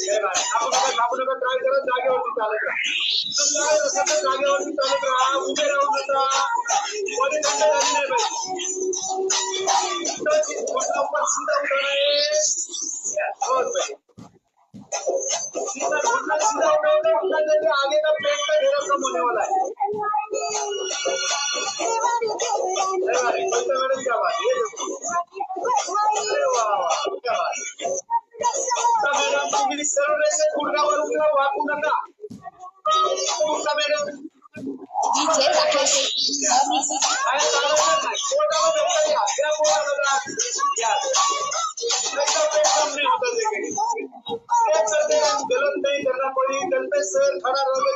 आपण ट्राय करत जागेवरती चालत राहा, जागेवरती चालत राहा, उभे राहू नका, बॉडी थंड झाली नाही पाहिजे, सीधा उठाना है, सीधा घुटना सीधा उठा देते, आगे का पेट का घेरा कम होने वाला है। मैडम क्या बात, ये अरे वाह वाह क्या बात, मैडम तुम्ही सरळ रेषेत गुडघावर उभा वाकू नका, उठा मॅडम, गलत नहीं करना पड़ी, गल पे सर खड़ा रहोगे